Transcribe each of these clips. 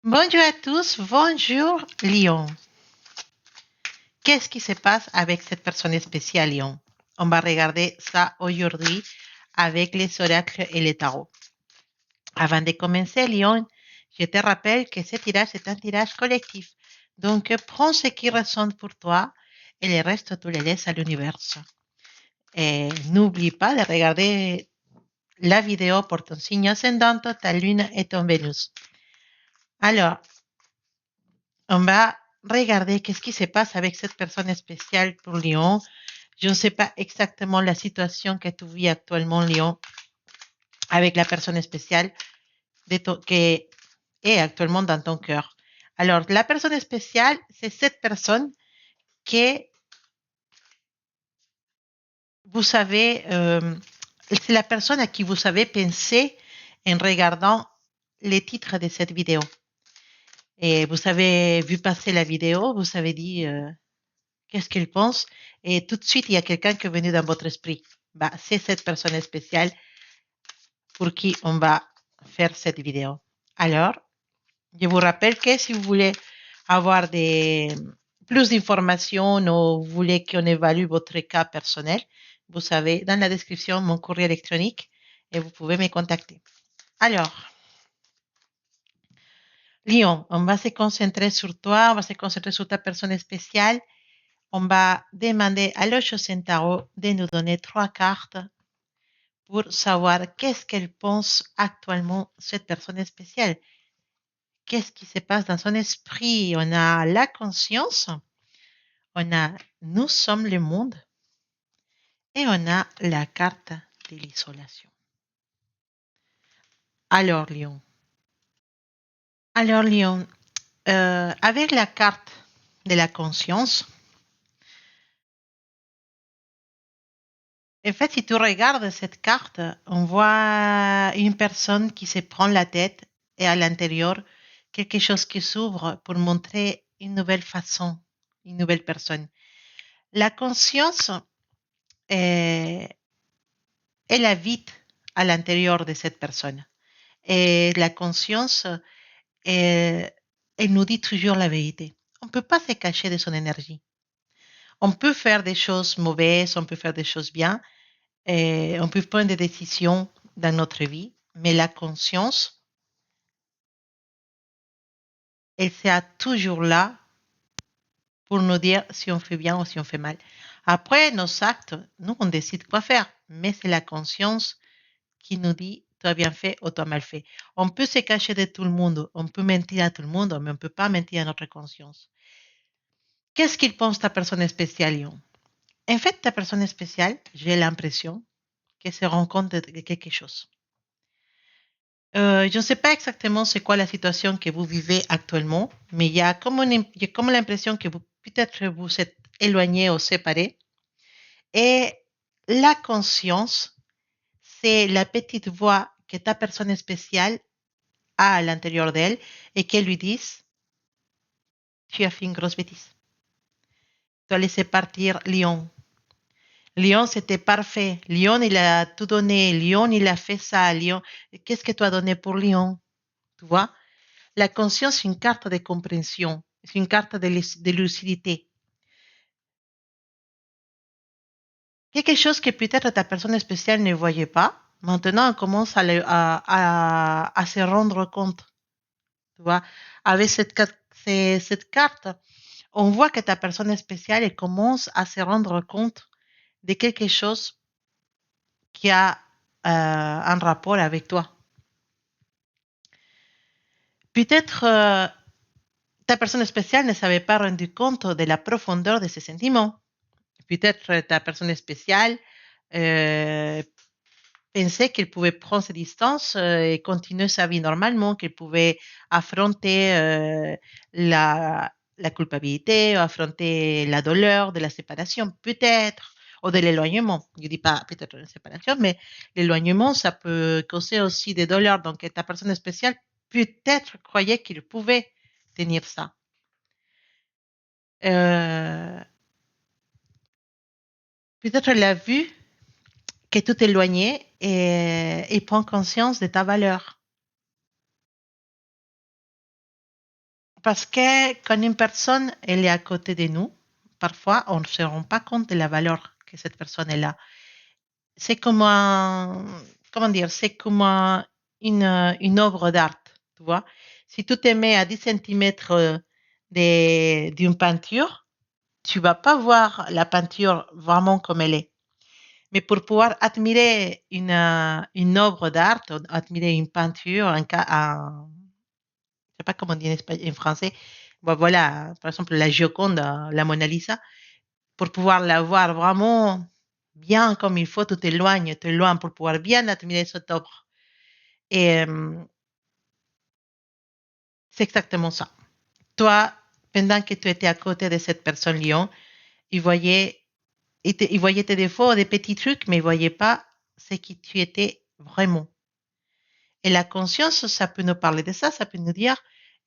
Bonjour à tous, bonjour Lyon. Qu'est-ce qui se passe avec cette personne spéciale Lyon? On va regarder ça aujourd'hui avec les oracles et les tarots. Avant de commencer Lyon, je te rappelle que ce tirage est un tirage collectif. Donc prends ce qui ressonne pour toi et le reste tu le laisses à l'univers. Et n'oublie pas de regarder la vidéo pour ton signe ascendant, ta lune et ton Vénus. Alors, on va regarder qu'est-ce qui se passe avec cette personne spéciale pour Lyon. Je ne sais pas exactement la situation que tu vis actuellement, Lyon, avec la personne spéciale qui est actuellement dans ton cœur. Alors, la personne spéciale, c'est cette personne que vous savez, c'est la personne à qui vous avez pensé en regardant les titres de cette vidéo. Et vous avez vu passer la vidéo, vous avez dit qu'est-ce qu'il pense, et tout de suite, il y a quelqu'un qui est venu dans votre esprit. Bah, c'est cette personne spéciale pour qui on va faire cette vidéo. Alors, je vous rappelle que si vous voulez avoir plus d'informations ou vous voulez qu'on évalue votre cas personnel, vous savez dans la description mon courrier électronique et vous pouvez me contacter. Alors, Lyon, on va se concentrer sur toi, on va se concentrer sur ta personne spéciale. On va demander à l'Ocho Centauro de nous donner 3 cartes pour savoir qu'est-ce qu'elle pense actuellement cette personne spéciale. Qu'est-ce qui se passe dans son esprit? On a la conscience, on a nous sommes le monde et on a la carte de l'isolation. Alors, Lyon. Alors, Lyon, avec la carte de la conscience, en fait, si tu regardes cette carte, on voit une personne qui se prend la tête et à l'intérieur, quelque chose qui s'ouvre pour montrer une nouvelle façon, une nouvelle personne. La conscience, elle habite à l'intérieur de cette personne. Et la conscience, elle nous dit toujours la vérité. On ne peut pas se cacher de son énergie. On peut faire des choses mauvaises, on peut faire des choses bien, et on peut prendre des décisions dans notre vie, mais la conscience, elle sera toujours là pour nous dire si on fait bien ou si on fait mal. Après, nos actes, nous, on décide quoi faire, mais c'est la conscience qui nous dit tu as bien fait ou tu as mal fait. On peut se cacher de tout le monde, on peut mentir à tout le monde, mais on ne peut pas mentir à notre conscience. Qu'est-ce qu'il pense ta personne spéciale, Lyon? En fait, ta personne spéciale, j'ai l'impression qu'elle se rend compte de quelque chose. Je ne sais pas exactement c'est quoi la situation que vous vivez actuellement, mais il y a comme l'impression que peut-être vous êtes éloigné ou séparé. Et la conscience, c'est la petite voix que ta personne spéciale a à l'intérieur d'elle et qu'elle lui dise, tu as fait une grosse bêtise. Tu as laissé partir Lyon. Lyon, c'était parfait. Lyon, il a tout donné. Lyon, il a fait ça. Lyon, qu'est-ce que tu as donné pour Lyon? Tu vois? La conscience, c'est une carte de compréhension. C'est une carte de lucidité. Quelque chose que peut-être ta personne spéciale ne voyait pas. Maintenant, elle commence à se rendre compte. Tu vois? Avec cette carte, on voit que ta personne spéciale elle commence à se rendre compte de quelque chose qui a un rapport avec toi. Peut-être ta personne spéciale ne s'avait pas rendu compte de la profondeur de ses sentiments. Peut-être ta personne spéciale euh, pensait qu'elle pouvait prendre ses distances et continuer sa vie normalement, qu'elle pouvait affronter la culpabilité, affronter la douleur de la séparation, peut-être, ou de l'éloignement. Je ne dis pas peut-être la séparation, mais l'éloignement, ça peut causer aussi des douleurs. Donc, ta personne spéciale peut-être croyait qu'il pouvait tenir ça. Euh, Peut-être elle a vu que tout éloigné et prend conscience de ta valeur. Parce que quand une personne elle est à côté de nous, parfois on ne se rend pas compte de la valeur que cette personne est là. C'est comme comment dire, c'est comme une œuvre d'art, tu vois. Si tu te mets à 10 centimètres d'une peinture, tu vas pas voir la peinture vraiment comme elle est. Mais pour pouvoir admirer une œuvre d'art, admirer une peinture, je sais pas comment on dit en français, bon, voilà, par exemple la Joconde, la Mona Lisa, pour pouvoir la voir vraiment bien comme il faut, tu t'éloignes pour pouvoir bien admirer cette œuvre. Et c'est exactement ça. Toi, pendant que tu étais à côté de cette personne Lyon, il voyait, il voyait tes défauts, des petits trucs, mais il voyait pas ce qui tu étais vraiment. Et la conscience, ça peut nous parler de ça, ça peut nous dire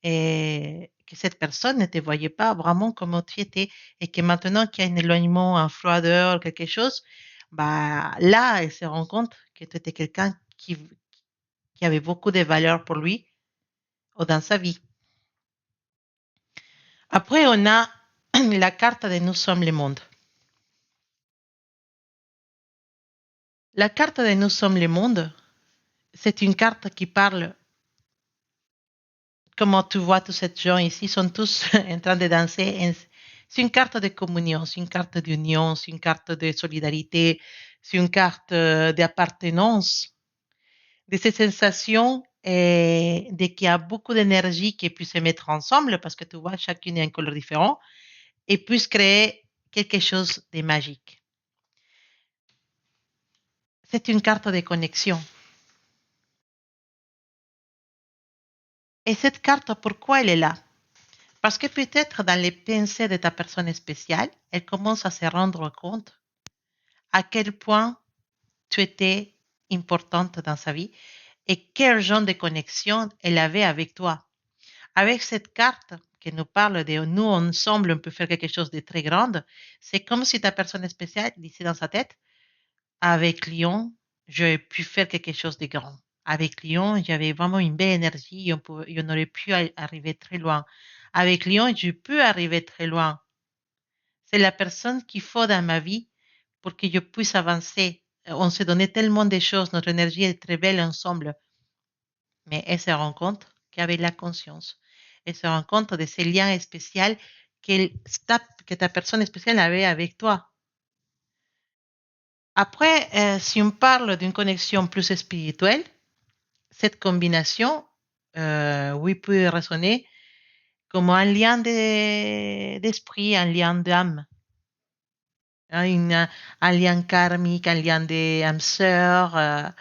que cette personne ne te voyait pas vraiment comme tu étais et que maintenant qu'il y a un éloignement, un froideur, quelque chose, bah là, elle se rend compte que tu étais quelqu'un qui avait beaucoup de valeur pour lui ou dans sa vie. Après, on a la carte de Nous sommes le monde. La carte de Nous sommes le monde, c'est une carte qui parle comment tu vois tous ces gens ici, sont tous en train de danser. C'est une carte de communion, c'est une carte d'union, c'est une carte de solidarité, c'est une carte d'appartenance, de ces sensations et de qu'il y a beaucoup d'énergie qui puisse se mettre ensemble parce que tu vois, chacune est un couleur différent et puisse créer quelque chose de magique. C'est une carte de connexion. Et cette carte, pourquoi elle est là? Parce que peut-être dans les pensées de ta personne spéciale, elle commence à se rendre compte à quel point tu étais importante dans sa vie et quel genre de connexion elle avait avec toi. Avec cette carte qui nous parle de nous ensemble, on peut faire quelque chose de très grand, c'est comme si ta personne spéciale disait dans sa tête, avec Lyon, j'ai pu faire quelque chose de grand. Avec Lyon, j'avais vraiment une belle énergie et on aurait pu arriver très loin. Avec Lyon, je peux arriver très loin. C'est la personne qu'il faut dans ma vie pour que je puisse avancer. On s'est donné tellement de choses, notre énergie est très belle ensemble, mais elle se rend compte qu'avec la conscience, elle se rend compte de ces liens spéciaux que ta personne spéciale avait avec toi. Après, si on parle d'une connexion plus spirituelle, cette combinaison, oui, peut résonner comme un lien d'esprit, un lien d'âme, hein, un lien karmique, un lien d'âme sœur,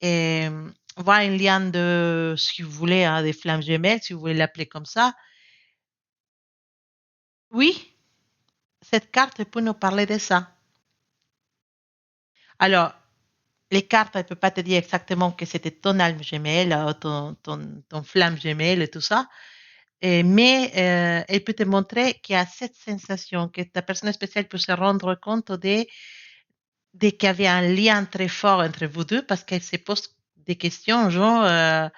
et voilà, un lien de, si vous voulez, hein, des flammes gemelles, si vous voulez l'appeler comme ça. Oui, cette carte peut nous parler de ça. Alors, les cartes, elle ne peut pas te dire exactement que c'était ton âme gemelle, ton flamme gemelle et tout ça, mais elle peut te montrer qu'il y a cette sensation, que ta personne spéciale peut se rendre compte de qu'il y avait un lien très fort entre vous deux parce qu'elle se pose des questions, genre,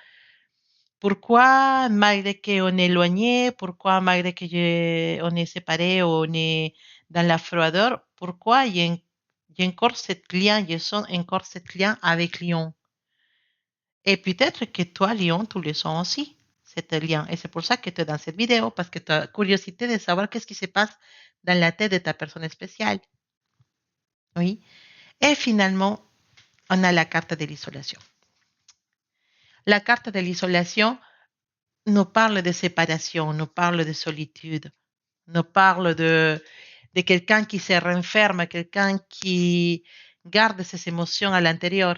pourquoi, malgré qu'on est éloigné, pourquoi, malgré on est séparés, on est dans la froideur, pourquoi il y a encore ce lien, je sens encore ce lien avec Lyon. Et peut-être que toi, Lyon, tu le sens aussi, cet lien. Et c'est pour ça que tu es dans cette vidéo, parce que tu as curiosité de savoir qu'est-ce qui se passe dans la tête de ta personne spéciale. Oui. Et finalement, on a la carte de l'isolation. La carte de l'isolation nous parle de séparation, nous parle de solitude, nous parle de quelqu'un qui se renferme, quelqu'un qui garde ses émotions à l'intérieur.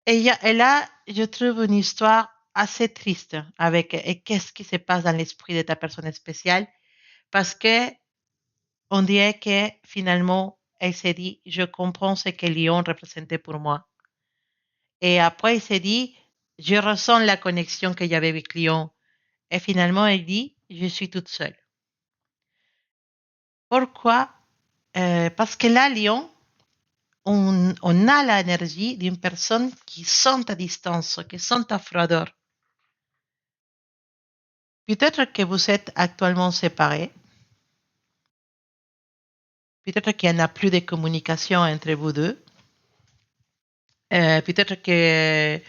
Et là, je trouve une histoire assez triste avec et qu'est-ce qui se passe dans l'esprit de ta personne spéciale parce que on dirait que finalement, elle s'est dit, je comprends ce que Lyon représentait pour moi. Et après, elle s'est dit, je ressens la connexion qu'il y avait avec Lyon. Et finalement, elle dit, je suis toute seule. Pourquoi? Parce que là, Lyon, on a l'énergie d'une personne qui sent ta distance, qui sent ta froideur. Peut-être que vous êtes actuellement séparés. Peut-être qu'il n'y en a plus de communication entre vous deux. Peut-être que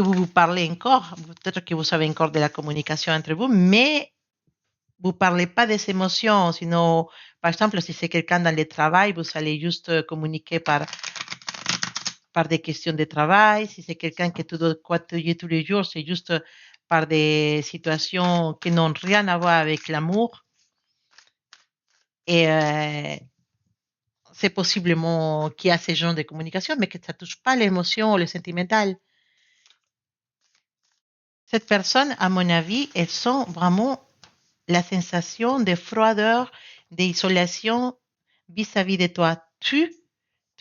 vous vous parlez encore. Peut-être que vous avez encore de la communication entre vous, mais vous parlez pas des émotions. Sinon, par exemple, si c'est quelqu'un dans le travail, vous allez juste communiquer par des questions de travail. Si c'est quelqu'un que tu dois côtoyer tous les jours, c'est juste par des situations qui n'ont rien à voir avec l'amour. Et c'est possiblement qu'il y a ces genres de communication, mais que ça touche pas l'émotion ou le sentimental. Cette personne, à mon avis, elles sont vraiment la sensation de froideur, d'isolation vis-à-vis de toi. Tu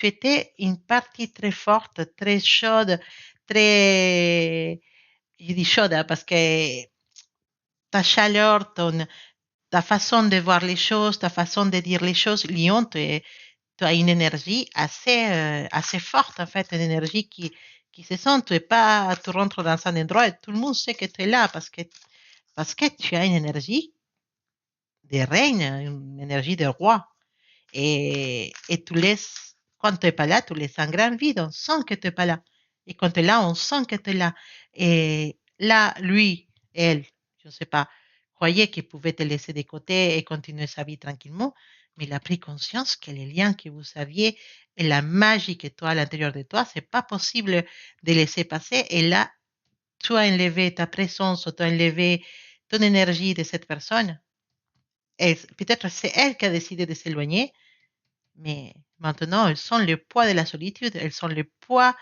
étais une partie très forte, très chaude, très, je dis chaude hein, parce que ta chaleur, ta façon de voir les choses, ta façon de dire les choses, Lyon, tu as une énergie assez forte, en fait, une énergie qui se sent. Tu rentres dans un endroit et tout le monde sait que tu es là parce que tu as une énergie de reine, une énergie de roi. Et tu laisses, quand tu n'es pas là, tu laisses un grand vide. On sent que tu n'es pas là. Et quand tu es là, on sent que tu es là. Et là, lui, elle, je ne sais pas, croyait qu'il pouvait te laisser de côté et continuer sa vie tranquillement. Mais il a pris conscience que les liens que vous aviez et la magie que tu as à l'intérieur de toi, c'est pas possible de laisser passer. Et là, tu as enlevé ta présence, tu as enlevé ton énergie de cette personne. Et peut-être c'est elle qui a décidé de s'éloigner, mais maintenant elles sont le poids de la solitude, elles sont le poids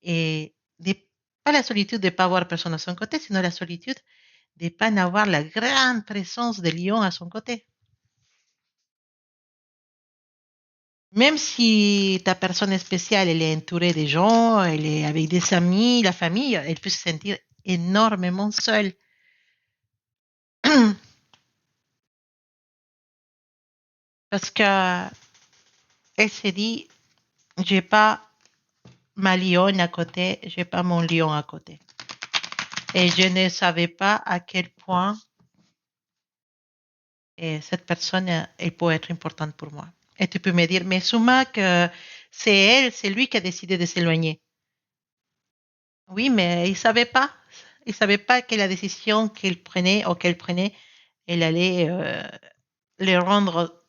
et de, pas la solitude de ne pas avoir personne à son côté, sinon la solitude de ne pas avoir la grande présence de Lion à son côté. Même si ta personne spéciale, elle est entourée de gens, elle est avec des amis, la famille, elle peut se sentir énormément seule. Parce qu'elle se dit, j'ai pas ma lionne à côté, j'ai pas mon lion à côté. Et je ne savais pas à quel point cette personne, elle peut être importante pour moi. Et tu peux me dire, mais Sumac, c'est elle, c'est lui qui a décidé de s'éloigner. Oui, mais il ne savait pas. Il ne savait pas que la décision qu'il prenait ou qu'elle prenait, elle allait les rendre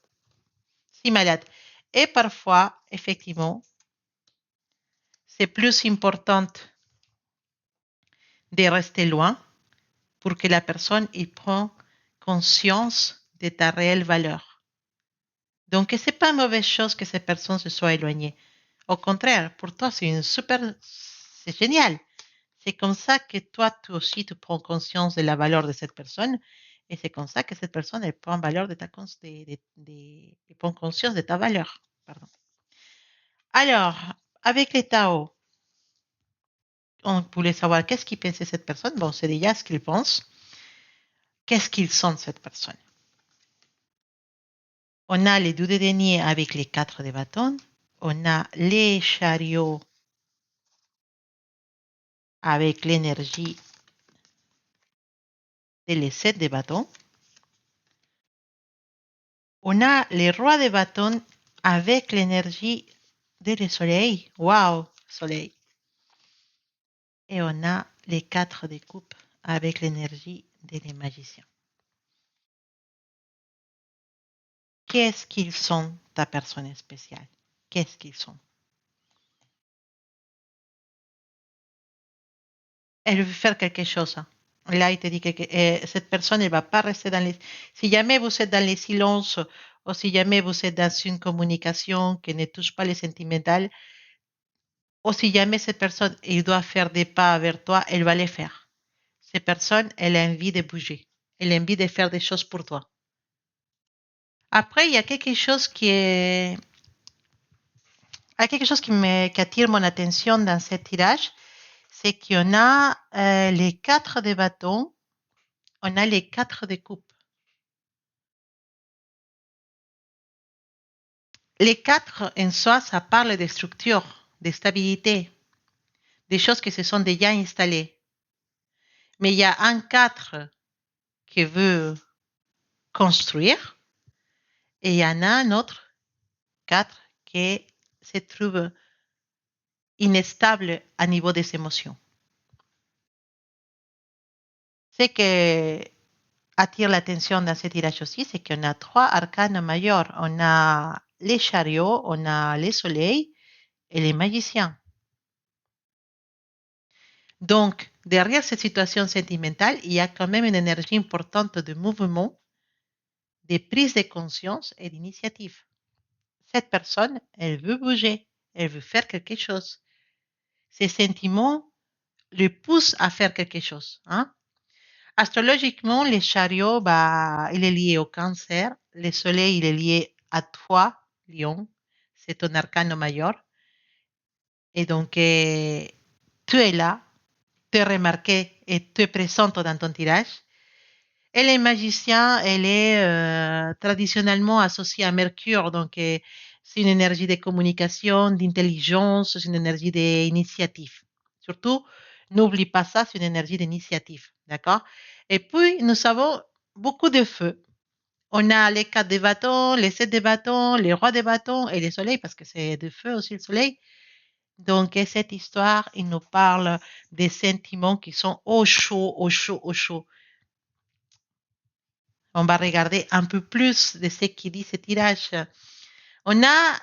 si malades. Et parfois, effectivement, c'est plus important de rester loin pour que la personne y prenne conscience de ta réelle valeur. Donc, ce n'est pas une mauvaise chose que ces personnes se soient éloignées. Au contraire, pour toi, c'est génial. C'est comme ça que toi aussi, tu prends conscience de la valeur de cette personne. Et c'est comme ça que cette personne, elle prend valeur elle prend conscience de ta valeur. Pardon. Alors, avec les Tao, on voulait savoir qu'est-ce qu'il pensait cette personne. Bon, c'est déjà ce qu'il pense. Qu'est-ce qu'il sent de cette personne? On a les deux de deniers avec les 4 de bâton. On a les chariots avec l'énergie de les 7 de bâton. On a les rois de bâton avec l'énergie de le soleil. Waouh, soleil. Et on a les 4 de coupe avec l'énergie de les magiciens. Qu'est-ce qu'ils sont, ta personne spéciale? Qu'est-ce qu'ils sont? Elle veut faire quelque chose. Là, il te dit que cette personne ne va pas rester dans les... Si jamais vous êtes dans les silences ou si jamais vous êtes dans une communication qui ne touche pas les sentimentales, ou si jamais cette personne elle doit faire des pas vers toi, elle va les faire. Cette personne, elle a envie de bouger. Elle a envie de faire des choses pour toi. Après, il y a quelque chose qui attire mon attention dans ce tirage, c'est qu'on a les 4 de bâton, on a les 4 de coupe. Les 4 en soi, ça parle de structure, de stabilité, des choses qui se sont déjà installées. Mais il y a un 4 qui veut construire et il y en a un autre 4 qui se trouve inestable à niveau des émotions. Ce qui attire l'attention dans ce tirage aussi, c'est qu'on a 3 arcanes majeurs. On a les chariots, on a les soleils et les magiciens. Donc, derrière cette situation sentimentale, il y a quand même une énergie importante de mouvement, de prise de conscience et d'initiative. Cette personne, elle veut bouger, elle veut faire quelque chose. Ces sentiments le poussent à faire quelque chose. Hein? Astrologiquement, les chariots, bah, il est lié au cancer. Le soleil, il est lié à toi, Lion. C'est ton arcane majeur. Et donc, tu es là, tu es remarqué et tu es présente dans ton tirage. Et les magiciens, elle est traditionnellement associée à Mercure. Donc, c'est une énergie de communication, d'intelligence, c'est une énergie d'initiative. Surtout, n'oublie pas ça, c'est une énergie d'initiative. D'accord? Et puis, nous avons beaucoup de feux. On a les 4 des bâtons, les 7 des bâtons, les rois des bâtons et les soleils, parce que c'est de feu aussi le soleil. Donc, cette histoire, il nous parle des sentiments qui sont au chaud, au chaud, au chaud. On va regarder un peu plus de ce qui dit ce tirage. On a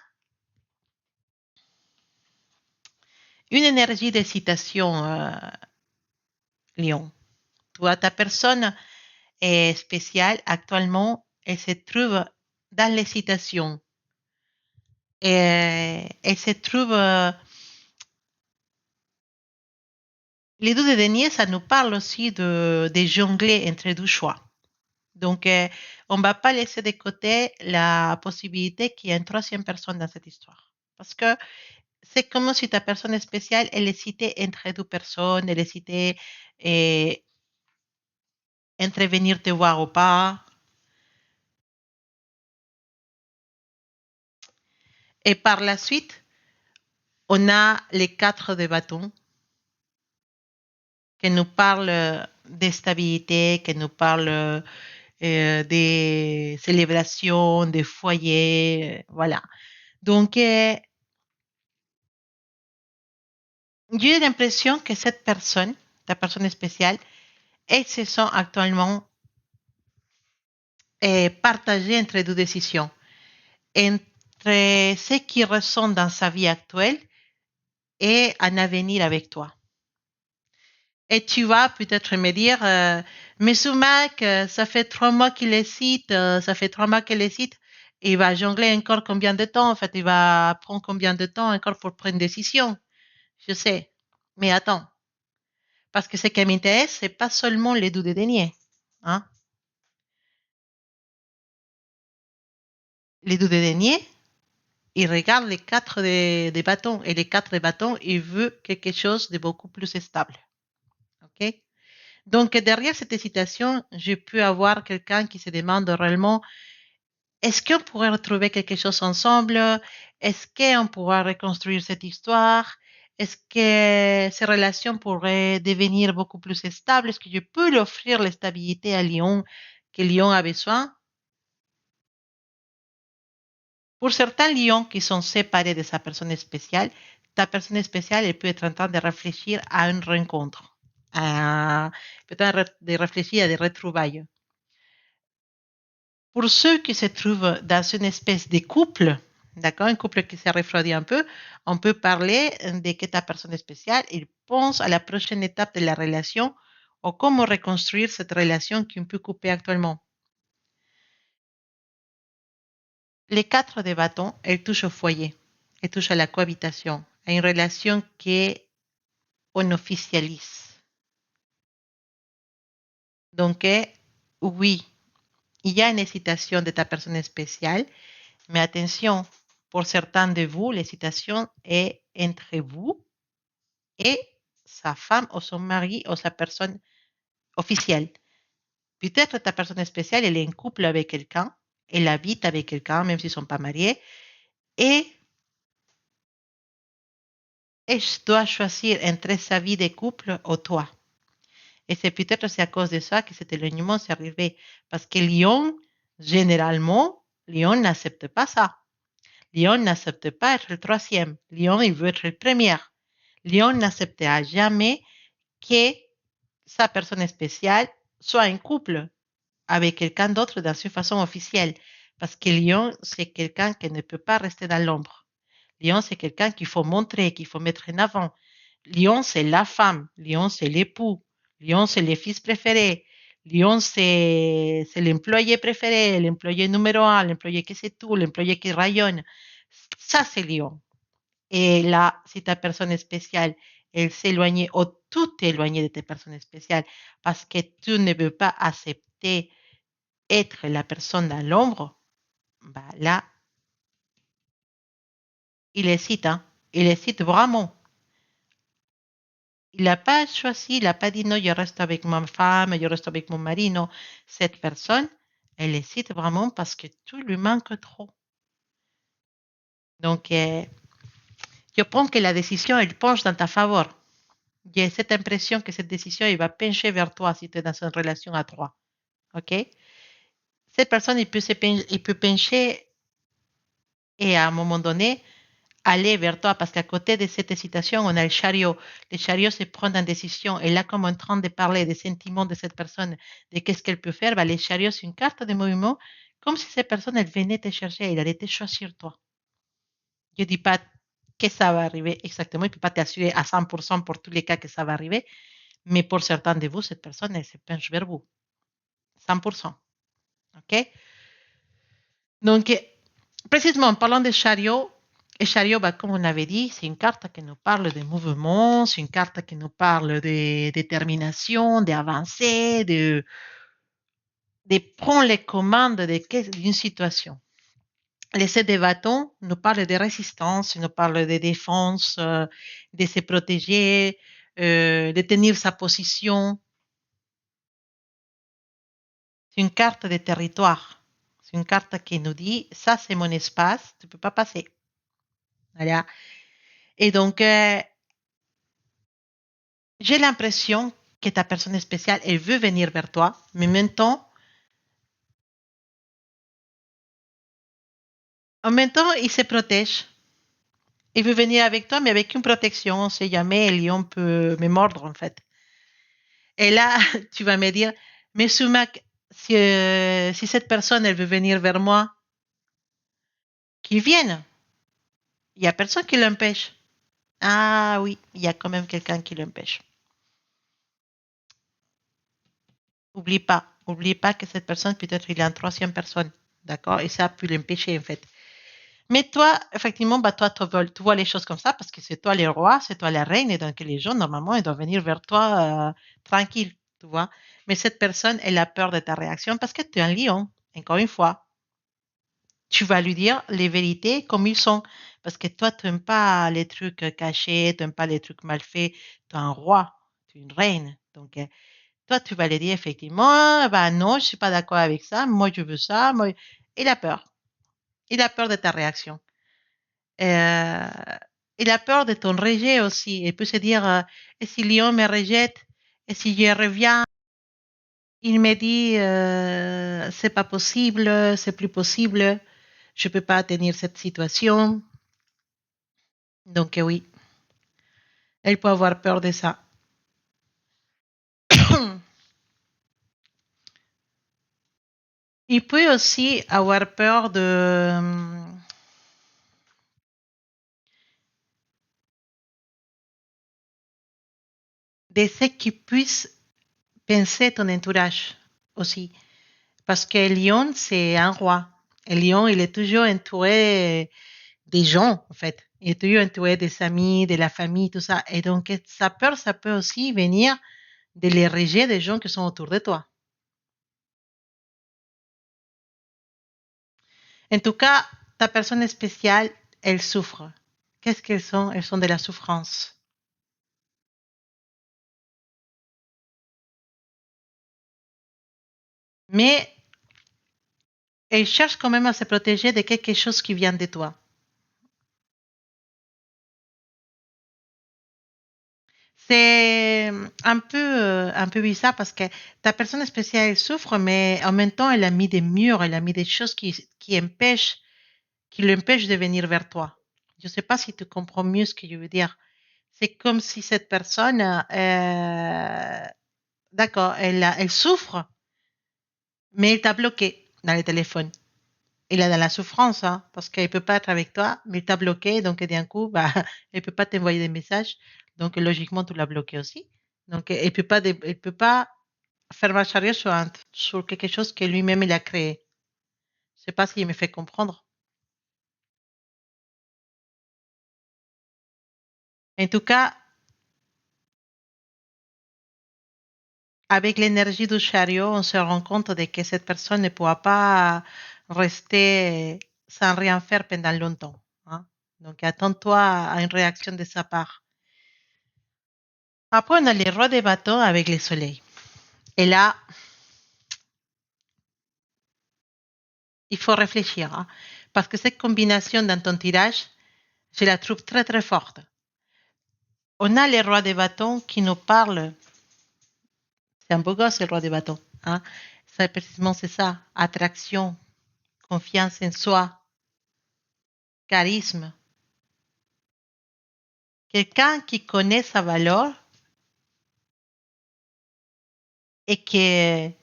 une énergie d'excitation, Lion. Toi, ta personne est spéciale. Actuellement, elle se trouve dans l'excitation. Et elle se trouve... les deux de deniers, ça nous parle aussi de jongler entre deux choix. Donc, on ne va pas laisser de côté la possibilité qu'il y ait une troisième personne dans cette histoire. Parce que c'est comme si ta personne spéciale, elle hésitait entre deux personnes, elle hésitait entre venir te voir ou pas. Et par la suite, on a les 4 de bâtons qui nous parlent de stabilité, qui nous parlent des célébrations, des foyers, voilà. Donc, j'ai l'impression que cette personne, ta personne spéciale, elle se sent actuellement partagée entre deux décisions. Entre ce qu'il ressent dans sa vie actuelle et un avenir avec toi. Et tu vas peut-être me dire, mais Sumac, ça fait 3 mois qu'il est cite, ça fait 3 mois qu'il est cite. Il va jongler encore combien de temps? En fait, il va prendre combien de temps encore pour prendre une décision? Je sais. Mais attends. Parce que ce qui m'intéresse, c'est pas seulement les deux de deniers. Hein? Les deux de deniers, il regarde les 4 des bâtons. Et les 4 des bâtons, il veut quelque chose de beaucoup plus stable. OK? Donc, derrière cette hésitation, je peux avoir quelqu'un qui se demande réellement, est-ce qu'on pourrait retrouver quelque chose ensemble? Est-ce qu'on pourra reconstruire cette histoire? Est-ce que ces relations pourraient devenir beaucoup plus stables? Est-ce que je peux lui offrir la stabilité à Lyon que Lyon a besoin? Pour certains lions qui sont séparés de sa personne spéciale, ta personne spéciale elle peut être en train de réfléchir à une rencontre, peut-être de réfléchir à des retrouvailles. Pour ceux qui se trouvent dans une espèce de couple, d'accord, un couple qui s'est refroidi un peu, on peut parler de que ta personne spéciale, il pense à la prochaine étape de la relation ou comment reconstruire cette relation qui est un peu coupée actuellement. Les 4 de bâtons, elles touchent au foyer, elles touchent à la cohabitation, à une relation qu'on officialise. Donc, oui, il y a une hésitation de ta personne spéciale, mais attention, pour certains de vous, l'hésitation est entre vous et sa femme ou son mari ou sa personne officielle. Peut-être ta personne spéciale, elle est en couple avec quelqu'un, elle habite avec quelqu'un, même s'ils ne sont pas mariés, et elle doit choisir entre sa vie de couple ou toi. Et c'est peut-être c'est à cause de ça que cet éloignement s'est arrivé. Parce que Lyon, généralement, Lyon n'accepte pas ça. Lyon n'accepte pas être le troisième. Lyon, il veut être le premier. Lyon n'acceptera jamais que sa personne spéciale soit en couple avec quelqu'un d'autre dans une façon officielle. Parce que Lyon, c'est quelqu'un qui ne peut pas rester dans l'ombre. Lyon, c'est quelqu'un qu'il faut montrer, qu'il faut mettre en avant. Lyon, c'est la femme. Lyon, c'est l'époux. Lyon, c'est le fils préféré. Lyon, c'est l'employé préféré, l'employé numéro un, l'employé qui sait tout, l'employé qui rayonne. Ça, c'est Lyon. Et là, si ta personne spéciale, elle s'éloigne ou tout éloigné de tes personnes spéciales parce que tu ne veux pas accepter être la personne dans l'ombre, bah là, il hésite, hein. Il hésite vraiment. Il n'a pas choisi, il n'a pas dit non, je reste avec ma femme, je reste avec mon mari. Non, cette personne, elle hésite vraiment parce que tout lui manque trop. Donc, je pense que la décision, elle penche dans ta faveur. J'ai cette impression que cette décision, elle va pencher vers toi si tu es dans une relation à trois. OK? Cette personne, il peut pencher et à un moment donné, aller vers toi parce qu'à côté de cette hésitation, on a le chariot. Le chariot se prend une décision et là, comme on est en train de parler des sentiments de cette personne, de qu'est-ce qu'elle peut faire, bah, le chariot, c'est une carte de mouvement, comme si cette personne, elle venait te chercher, elle allait te choisir toi. Je ne dis pas que ça va arriver exactement, il ne peut pas t'assurer à 100% pour tous les cas que ça va arriver, mais pour certains de vous, cette personne, elle se penche vers vous. 100%. OK? Donc, précisément, en parlant de chariot, et chariot, bah, comme on avait dit, c'est une carte qui nous parle de mouvement, c'est une carte qui nous parle de détermination, d'avancer, de prendre les commandes d'une situation. Les 7 de bâtons nous parlent de résistance, nous parlent de défense, de se protéger, de tenir sa position. C'est une carte de territoire. C'est une carte qui nous dit, ça c'est mon espace, tu ne peux pas passer. Voilà. Et donc, j'ai l'impression que ta personne spéciale, elle veut venir vers toi, mais en même temps, il se protège. Il veut venir avec toi, mais avec une protection. On ne sait jamais, le lion peut me mordre, en fait. Et là, tu vas me dire, mais Sumac, si cette personne, elle veut venir vers moi, qu'il vienne. Il n'y a personne qui l'empêche. Ah oui, il y a quand même quelqu'un qui l'empêche. Oublie pas que cette personne, peut-être, il est en troisième personne. D'accord? Et ça a pu l'empêcher, en fait. Mais toi, effectivement, bah, toi, tu vois les choses comme ça parce que c'est toi le roi, c'est toi la reine, et donc les gens, normalement, ils doivent venir vers toi tranquille, tu vois. Mais cette personne, elle a peur de ta réaction parce que tu es un lion, encore une fois. Tu vas lui dire les vérités comme ils sont. Parce que toi, tu n'aimes pas les trucs cachés, tu n'aimes pas les trucs mal faits. Tu es un roi, tu es une reine. Donc, toi, tu vas lui dire effectivement, bah non, je ne suis pas d'accord avec ça, moi, je veux ça. Moi... Il a peur. Il a peur de ta réaction. Euh, il a peur de ton rejet aussi. Il peut se dire, et si Lyon me rejette, et si je reviens, il me dit, c'est pas possible, c'est plus possible, je peux pas tenir cette situation. Donc oui, elle peut avoir peur de ça. Il peut aussi avoir peur de ce qui puisse penser ton entourage aussi. Parce que Lyon, c'est un roi. Et Lyon, il est toujours entouré des gens, en fait. Il est toujours entouré des amis, de la famille, tout ça. Et donc, sa peur, ça peut aussi venir de les rejets des gens qui sont autour de toi. En tout cas, ta personne spéciale, elle souffre. Qu'est-ce qu'elles sont? Elles sont de la souffrance. Mais elles cherchent quand même à se protéger de quelque chose qui vient de toi. C'est un peu bizarre parce que ta personne spéciale elle souffre, mais en même temps, elle a mis des murs, elle a mis des choses qui l'empêchent de venir vers toi. Je ne sais pas si tu comprends mieux ce que je veux dire. C'est comme si cette personne, d'accord, elle souffre, mais elle t'a bloqué dans le téléphone. Elle est dans la souffrance, hein, parce qu'elle peut pas être avec toi, mais elle t'a bloqué, donc d'un coup, bah, elle peut pas t'envoyer des messages, donc logiquement, tu l'as bloqué aussi. Donc, elle peut pas faire marche arrière sur quelque chose que lui-même il a créé. Je sais pas s'il me fait comprendre. En tout cas, avec l'énergie du chariot, on se rend compte de que cette personne ne pourra pas rester sans rien faire pendant longtemps, hein. Donc, attends-toi à une réaction de sa part. Après, on a les rois des bâtons avec le soleil. Et là, il faut réfléchir, hein, parce que cette combinaison dans ton tirage, je la trouve très très forte. On a les rois des bâtons qui nous parlent, c'est un beau gosse le roi des bâtons, hein. Ça, précisément, c'est ça, attraction, confiance en soi, charisme. Quelqu'un qui connaît sa valeur et qui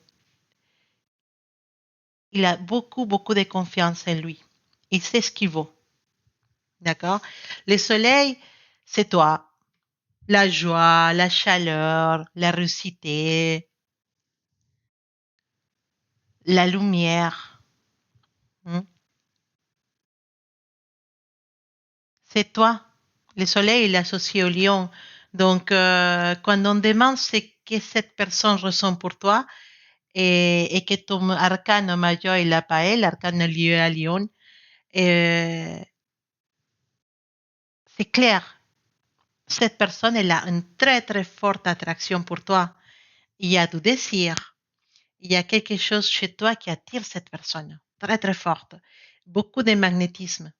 il a beaucoup, beaucoup de confiance en lui. Il sait ce qu'il vaut. D'accord? Le soleil, c'est toi. La joie, la chaleur, la rusicité, la lumière. Hmm. C'est toi. Le soleil, il est associé au lion. Donc, quand on demande ce que cette personne ressent pour toi et que ton arcane majeur, il n'a pas elle, l'arcane lié à lion, c'est clair. Cette personne, elle a une très, très forte attraction pour toi. Il y a du désir. Il y a quelque chose chez toi qui attire cette personne. Très, très forte. Beaucoup de magnétisme.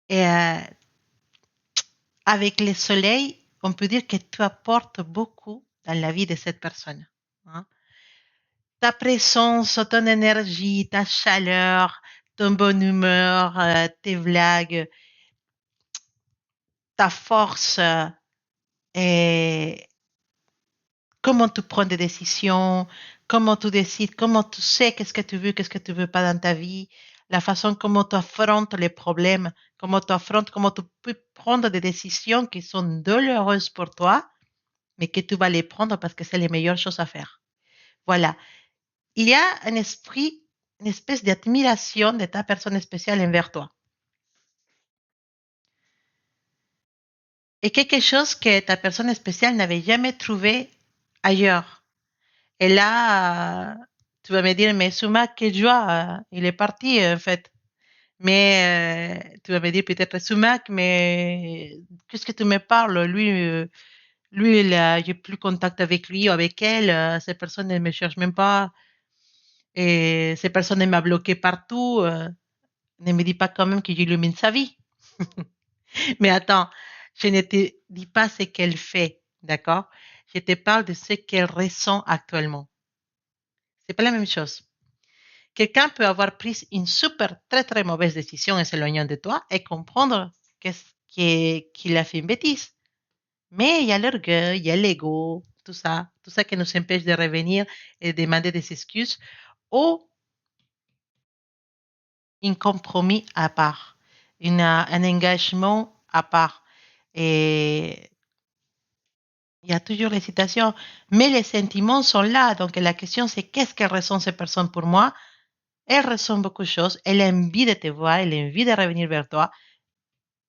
Et avec le soleil, on peut dire que tu apportes beaucoup dans la vie de cette personne, hein. Ta présence, ton énergie, ta chaleur, ton bonne humeur, tes blagues, ta force et comment tu prends des décisions, comment tu décides, comment tu sais qu'est-ce que tu veux pas dans ta vie, la façon comment tu affrontes les problèmes, comment tu peux prendre des décisions qui sont douloureuses pour toi, mais que tu vas les prendre parce que c'est les meilleures choses à faire. Voilà. Il y a un esprit, une espèce d'admiration de ta personne spéciale envers toi. Et quelque chose que ta personne spéciale n'avait jamais trouvé ailleurs. Et là, tu vas me dire, mais Sumac, quelle joie, il est parti en fait. Mais tu vas me dire peut-être Sumac, mais qu'est-ce que tu me parles? Lui, j'ai plus contact avec lui ou avec elle. Cette personne ne me cherche même pas. Et cette personne elle m'a bloqué partout. Ne me dis pas quand même que j'illumine sa vie. Mais attends, je ne te dis pas ce qu'elle fait, d'accord? Je te parle de ce qu'elle ressent actuellement. C'est pas la même chose. Quelqu'un peut avoir pris une super, très, très mauvaise décision en s'éloignant de toi et comprendre qu'il a fait une bêtise. Mais il y a l'orgueil, il y a l'ego, tout ça qui nous empêche de revenir et de demander des excuses ou un compromis à part, un engagement à part. Et il y a toujours l'hésitation, mais les sentiments sont là. Donc la question, c'est qu'est-ce qu'elle ressent cette personne pour moi? Elle ressent beaucoup de choses. Elle a envie de te voir, elle a envie de revenir vers toi.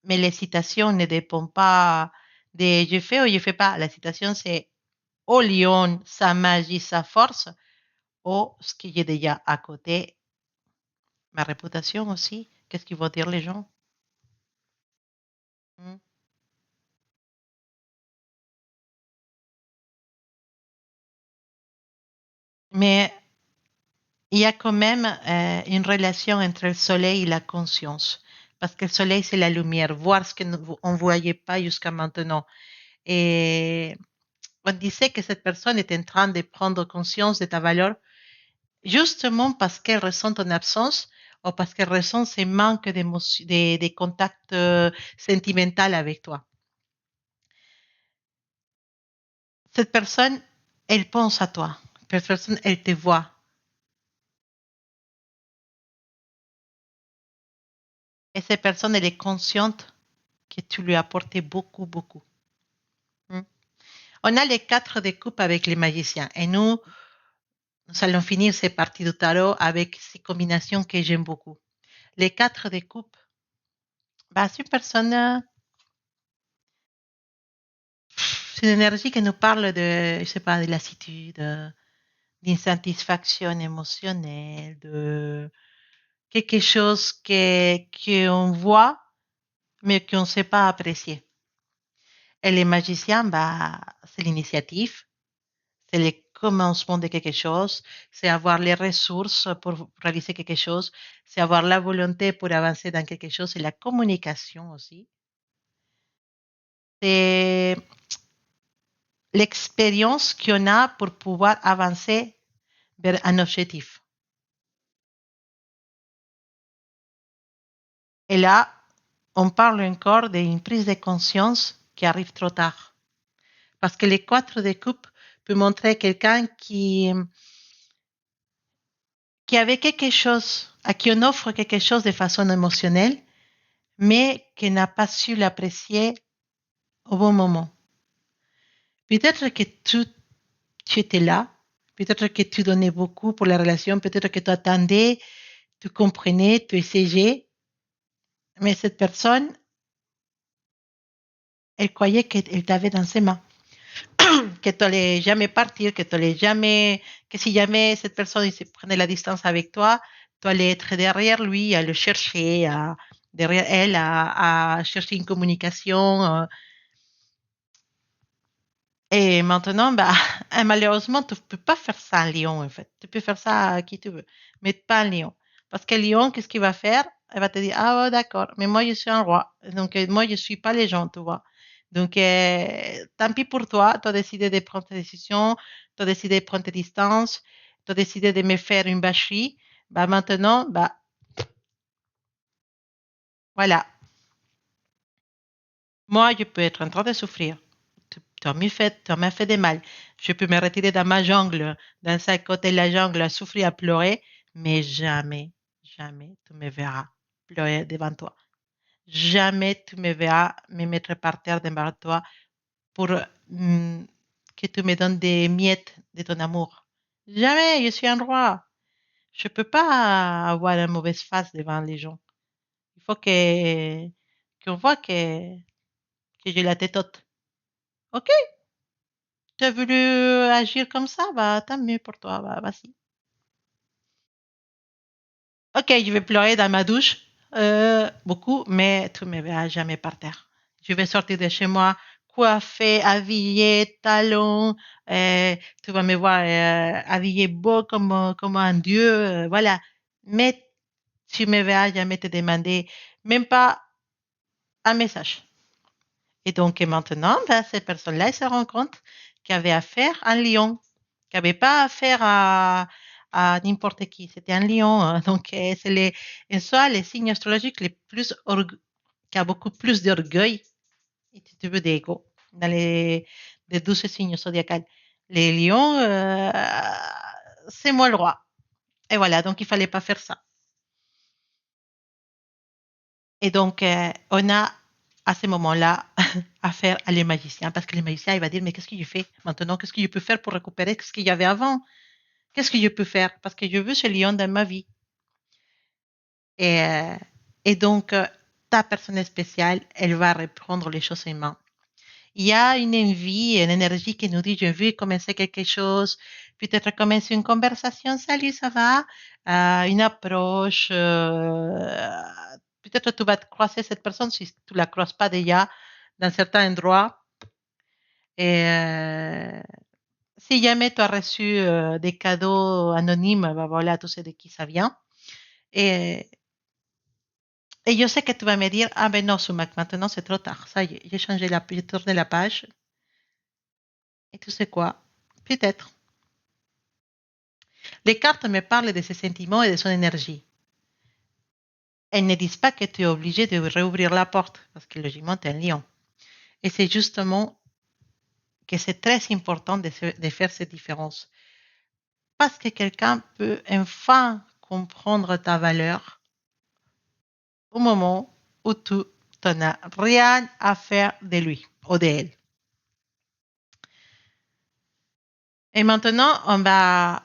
Mais l'excitation ne dépend pas de je fais ou je fais pas. L'excitation, c'est au lion, sa magie, sa force, ou ce que j'ai déjà à côté, ma réputation aussi. Qu'est-ce qu'ils vont dire les gens? Mm. Mais il y a quand même une relation entre le soleil et la conscience. Parce que le soleil, c'est la lumière, voir ce qu'on ne voyait pas jusqu'à maintenant. Et on disait que cette personne est en train de prendre conscience de ta valeur justement parce qu'elle ressent ton absence ou parce qu'elle ressent ce manque des contacts sentimentaux avec toi. Cette personne, elle pense à toi. Cette personne, elle te voit. Et cette personne, elle est consciente que tu lui as apporté beaucoup, beaucoup. Hmm. On a les quatre de coupe avec les magiciens. Et nous allons finir ces parties de tarot avec ces combinaisons que j'aime beaucoup. Les quatre de coupe, bah, c'est une personne, c'est une énergie qui nous parle de, je sais pas, de lassitude, d'insatisfaction émotionnelle, de quelque chose qu'on voit, mais qu'on ne sait pas apprécier. Et les magiciens, bah, c'est l'initiative, c'est le commencement de quelque chose, c'est avoir les ressources pour réaliser quelque chose, c'est avoir la volonté pour avancer dans quelque chose, c'est la communication aussi. C'est l'expérience qu'on a pour pouvoir avancer vers un objectif. Et là, on parle encore d'une prise de conscience qui arrive trop tard. Parce que les quatre de coupe peut montrer quelqu'un qui avait quelque chose, à qui on offre quelque chose de façon émotionnelle, mais qui n'a pas su l'apprécier au bon moment. Peut-être que tu étais là, peut-être que tu donnais beaucoup pour la relation, peut-être que tu attendais, tu comprenais, tu essayais, mais cette personne, elle croyait qu'elle t'avait dans ses mains, que tu n'allais jamais partir, que si jamais cette personne il se prenait la distance avec toi, tu allais être derrière lui, à le chercher, derrière elle, à chercher une communication. Et maintenant, bah, malheureusement, tu ne peux pas faire ça à Lyon, en fait. Tu peux faire ça à qui tu veux, mais pas à Lyon. Parce que Lyon, qu'est-ce qu'il va faire? Elle va te dire, ah ouais, d'accord, mais moi, je suis un roi. Donc, moi, je ne suis pas les gens, tu vois. Donc, tant pis pour toi, tu as décidé de prendre tes décisions, tu as décidé de prendre tes distances, tu as décidé de me faire une bâcherie. Bah, maintenant, bah, voilà. Moi, je peux être en train de souffrir. Tu m'as fait de mal. Je peux me retirer dans ma jungle, dans un côté de la jungle, à souffrir, à pleurer, mais jamais, jamais tu me verras pleurer devant toi. Jamais tu me verras me mettre par terre devant toi pour que tu me donnes des miettes de ton amour. Jamais, je suis un roi. Je ne peux pas avoir une mauvaise face devant les gens. Il faut qu'on voit que j'ai la tête haute. Ok, tu as voulu agir comme ça, bah tant mieux pour toi, bah vas-y. Ok, je vais pleurer dans ma douche, beaucoup, mais tu me verras jamais par terre. Je vais sortir de chez moi coiffée, habillée, talons, tu vas me voir habillée beau comme un dieu, voilà. Mais tu me verras jamais te demander, même pas un message. Et donc maintenant, ben, ces personnes-là, elles se rendent compte qu'il y avait affaire à un lion, qu'il n'y avait pas affaire à n'importe qui, c'était un lion. Hein. Donc c'est en soi les signes astrologiques les plus qui a beaucoup plus d'orgueil, et si tu veux, d'ego, dans les 12 signes zodiacales. Les lions, c'est moi le roi. Et voilà, donc il fallait pas faire ça. Et donc, on a à ce moment-là affaire à les magiciens, parce que les magiciens, il va dire, mais qu'est-ce que je fais maintenant? Qu'est-ce que je peux faire pour récupérer ce qu'il y avait avant? Qu'est-ce que je peux faire? Parce que je veux ce lion dans ma vie. Et, euh, et donc, ta personne spéciale, elle va reprendre les choses en main. Il y a une envie, une énergie qui nous dit, je veux commencer quelque chose, peut-être commencer une conversation, salut, ça va? Une approche, peut-être tu vas te croiser cette personne si tu la croises pas déjà dans certains endroits. Et si jamais tu as reçu des cadeaux anonymes, ben voilà, tu sais de qui ça vient. Et, et je sais que tu vas me dire, ah ben non, Sumac, maintenant c'est trop tard. Ça y est, j'ai changé j'ai tourné la page. Et tu sais quoi? Peut-être. Les cartes me parlent de ses sentiments et de son énergie. Elles ne disent pas que tu es obligé de réouvrir la porte, parce que logiquement, tu es un lion. Et c'est justement que c'est très important de faire cette différence. Parce que quelqu'un peut enfin comprendre ta valeur au moment où tu n'en as rien à faire de lui ou d'elle. Et maintenant, on va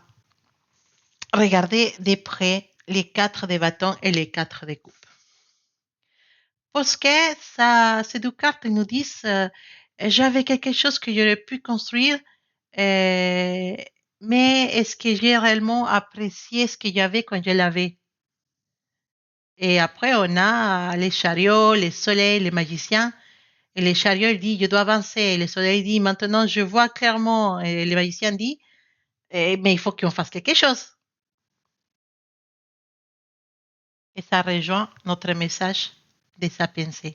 regarder de près les quatre des bâtons et les quatre des coupes. Parce que ces deux cartes nous disent j'avais quelque chose que j'aurais pu construire, euh, mais est-ce que j'ai réellement apprécié ce qu'il y avait quand je l'avais? Et après, on a les chariots, les soleils, les magiciens. Et les chariots, il dit, je dois avancer. Et le soleil dit, maintenant, je vois clairement. Et le magicien dit, mais il faut qu'on fasse quelque chose. Et ça rejoint notre message de sa pensée.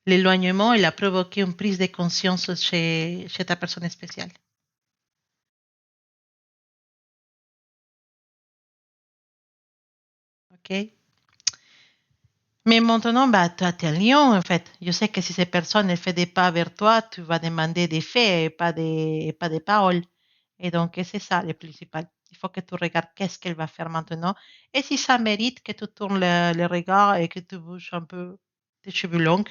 L'éloignement, il a provoqué une prise de conscience chez ta personne spéciale. OK? Mais maintenant, bah, toi, tu es un lion, en fait. Je sais que si ces personnes ne font des pas vers toi, tu vas demander des faits et pas des paroles. Et donc, c'est ça le principal. Il faut que tu regardes qu'est-ce qu'elle va faire maintenant. Et si ça mérite que tu tournes le regard et que tu bouges un peu tes cheveux longs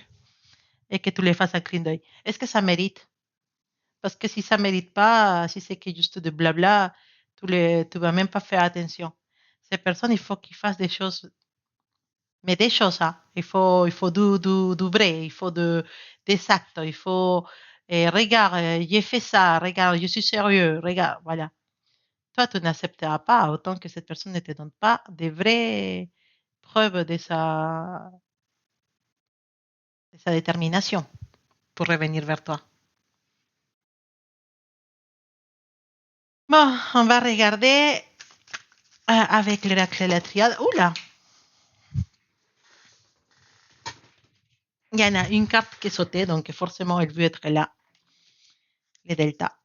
et que tu les fasses un clin d'œil. Est-ce que ça mérite? Parce que si ça mérite pas, si c'est que juste de blabla, tu vas même pas faire attention. Ces personnes, il faut qu'ils fassent des choses, mais des choses, hein. Il faut du vrai, il faut des actes, il faut, regarde, j'ai fait ça, regarde, je suis sérieux, regarde, voilà. Toi, tu n'accepteras pas autant que cette personne ne te donne pas des vraies preuves de sa détermination pour revenir vers toi. Bon, on va regarder avec l'oracle de la triade. Oula, il y en a une carte qui est sautée, donc forcément, elle veut être là, les deltas.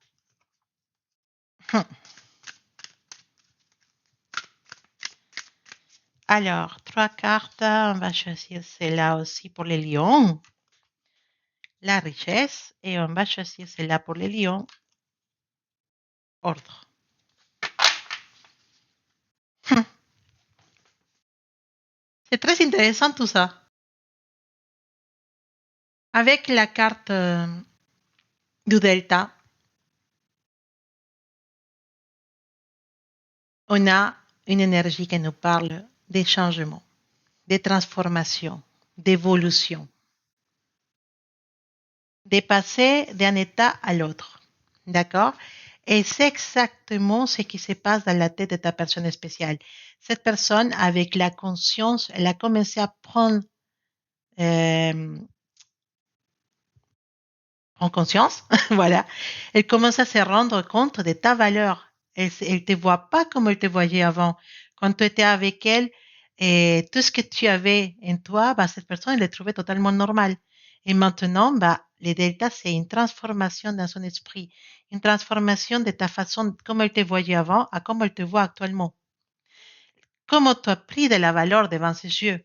Alors, trois cartes, on va choisir celle-là aussi pour les lions, la richesse, et on va choisir celle-là pour les lions, ordre. C'est très intéressant tout ça. Avec la carte du delta, on a une énergie qui nous parle des changements, des transformations, d'évolution, de passer d'un état à l'autre. D'accord? Et c'est exactement ce qui se passe dans la tête de ta personne spéciale. Cette personne, avec la conscience, elle a commencé à prendre euh, en conscience, voilà. Elle commence à se rendre compte de ta valeur. Elle te voit pas comme elle te voyait avant. Quand tu étais avec elle, et tout ce que tu avais en toi, bah, cette personne, elle le trouvait totalement normal. Et maintenant, bah, les deltas, c'est une transformation dans son esprit, une transformation de ta façon, comme elle te voyait avant, à comme elle te voit actuellement. Comment tu as pris de la valeur devant ses yeux.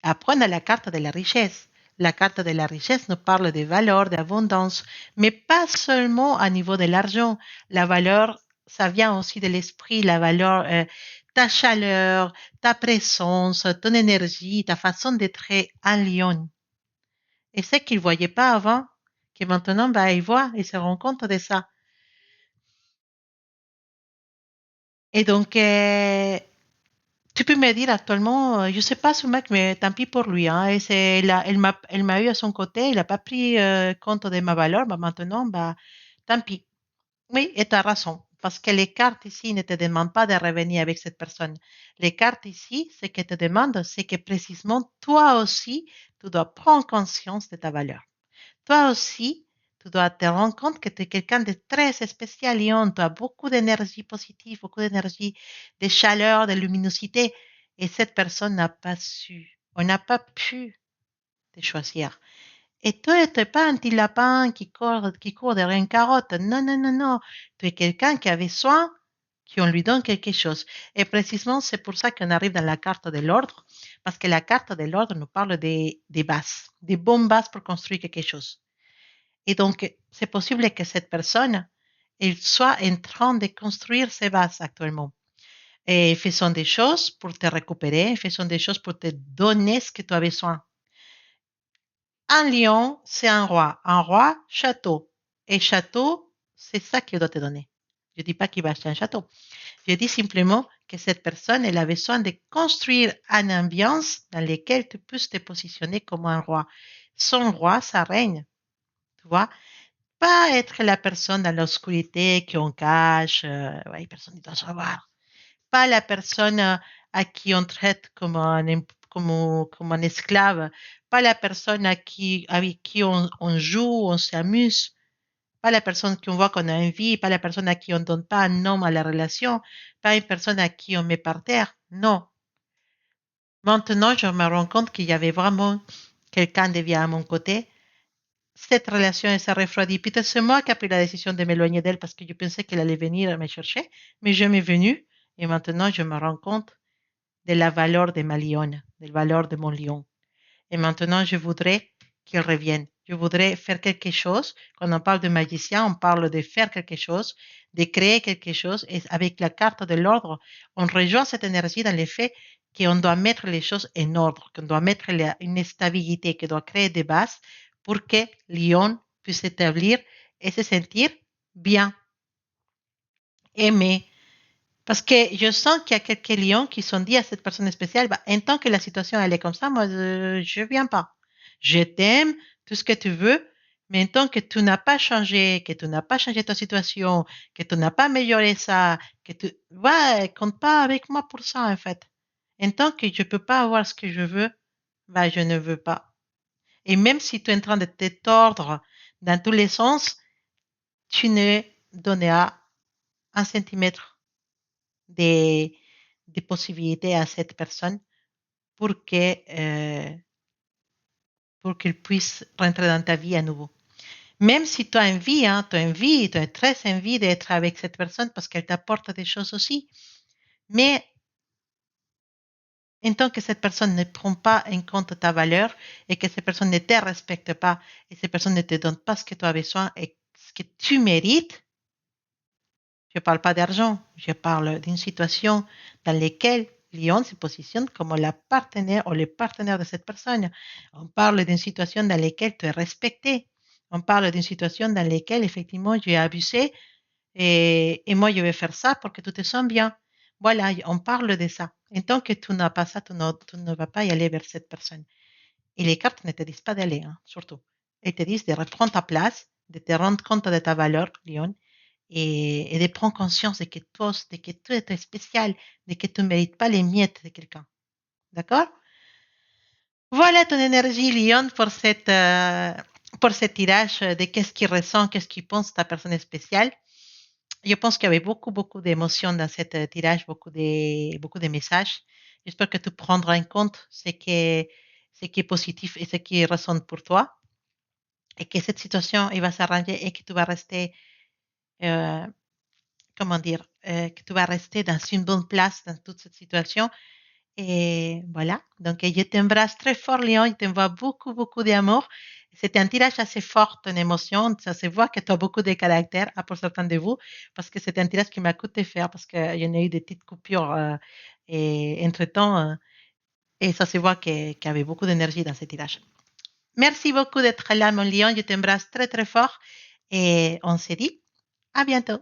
Après, on a la carte de la richesse. La carte de la richesse nous parle de valeur, d'abondance, mais pas seulement à niveau de l'argent. La valeur, ça vient aussi de l'esprit, la valeur, ta chaleur, ta présence, ton énergie, ta façon d'être un lion. Et ce qu'il ne voyait pas avant, que maintenant, bah, il voit, il se rend compte de ça. Et donc, tu peux me dire actuellement, je sais pas ce mec, mais tant pis pour lui, hein. Et elle m'a eu à son côté, il n'a pas pris compte de ma valeur, bah maintenant, bah, tant pis. Oui, et tu as raison, parce que les cartes ici ne te demandent pas de revenir avec cette personne. Les cartes ici, ce qu'elles te demandent, c'est que précisément, toi aussi, tu dois prendre conscience de ta valeur. Toi aussi, tu dois te rendre compte que tu es quelqu'un de très spécial, Lyon. Tu as beaucoup d'énergie positive, beaucoup d'énergie, de chaleur, de luminosité. Et cette personne n'a pas su, on n'a pas pu de choisir. Et toi, tu n'es pas un petit lapin qui court derrière une carotte. Non, non, non, non. Tu es quelqu'un qui a besoin qu'on lui donne quelque chose. Et précisément, c'est pour ça qu'on arrive dans la carte de l'ordre, parce que la carte de l'ordre nous parle des bases, des bonnes bases pour construire quelque chose. Et donc, c'est possible que cette personne, elle soit en train de construire ses bases actuellement. Et faisons des choses pour te récupérer, faisons des choses pour te donner ce que tu as besoin. Un lion, c'est un roi. Un roi, château. Et château, c'est ça qu'il doit te donner. Je ne dis pas qu'il va acheter un château. Je dis simplement que cette personne, elle a besoin de construire une ambiance dans laquelle tu puisses te positionner comme un roi. Son roi, sa reine. Tu vois? Pas être la personne dans l'obscurité qu'on cache. Ouais, personne ne doit savoir. Pas la personne à qui on traite comme un esclave, pas la personne avec qui on joue, on s'amuse, pas la personne qu'on voit qu'on a envie, pas la personne à qui on ne donne pas un nom à la relation, pas une personne à qui on met par terre. Non. Maintenant, je me rends compte qu'il y avait vraiment quelqu'un de bien à mon côté. Cette relation s'est refroidie. Peut-être c'est moi qui ai pris la décision de m'éloigner d'elle parce que je pensais qu'elle allait venir me chercher, mais je m'ai venue et maintenant je me rends compte de la valeur de ma lionne, de la valeur de mon lion. Et maintenant, je voudrais qu'il revienne. Je voudrais faire quelque chose. Quand on parle de magicien, on parle de faire quelque chose, de créer quelque chose. Et avec la carte de l'ordre, on rejoint cette énergie dans le fait qu'on doit mettre les choses en ordre, qu'on doit mettre une stabilité, qu'on doit créer des bases pour que Lion puisse s'établir et se sentir bien, aimé, parce que je sens qu'il y a quelques lions qui sont dit à cette personne spéciale, bah, en tant que la situation elle est comme ça, moi je viens pas. Je t'aime, tout ce que tu veux, mais en tant que tu n'as pas changé, que tu n'as pas changé ta situation, que tu n'as pas amélioré ça, que tu ouais, compte pas avec moi pour ça en fait. En tant que je peux pas avoir ce que je veux, bah je ne veux pas. Et même si tu es en train de te tordre dans tous les sens, tu ne donneras un centimètre des, des possibilités à cette personne pour que pour qu'elle puisse rentrer dans ta vie à nouveau. Même si tu as envie, hein, tu as très envie d'être avec cette personne parce qu'elle t'apporte des choses aussi. Mais en tant que cette personne ne prend pas en compte ta valeur et que cette personne ne te respecte pas et cette personne ne te donne pas ce que tu as besoin et ce que tu mérites, je ne parle pas d'argent, je parle d'une situation dans laquelle Lyon se positionne comme la partenaire ou le partenaire de cette personne. On parle d'une situation dans laquelle tu es respecté. On parle d'une situation dans laquelle, effectivement, j'ai abusé et moi, je vais faire ça pour que tu te sens bien. Voilà, on parle de ça. Et tant que tu n'as pas ça, tu ne vas pas y aller vers cette personne. Et les cartes ne te disent pas d'aller, hein, surtout. Elles te disent de reprendre ta place, de te rendre compte de ta valeur, Lyon, et de prendre conscience de que tu es spécial, de que tu ne mérites pas les miettes de quelqu'un. D'accord? Voilà ton énergie, Lyon, pour ce tirage de qu'est-ce qui ressent, qu'est-ce qui pense ta personne spéciale. Je pense qu'il y avait beaucoup, beaucoup d'émotions dans ce tirage, beaucoup de messages. J'espère que tu prendras en compte ce qui est positif et ce qui ressent pour toi et que cette situation il va s'arranger et que tu vas rester euh, comment dire, que tu vas rester dans une bonne place dans toute cette situation. Et voilà, donc je t'embrasse très fort, Léon, je t'envoie beaucoup, beaucoup d'amour. C'était un tirage assez fort en émotion, ça se voit que tu as beaucoup de caractère, à pour certains de vous, parce que c'est un tirage qui m'a coûté faire, parce qu'il y en a eu des petites coupures et entre-temps, et ça se voit qu'il y avait beaucoup d'énergie dans ce tirage. Merci beaucoup d'être là, mon lion, je t'embrasse très, très fort, et on se dit à bientôt.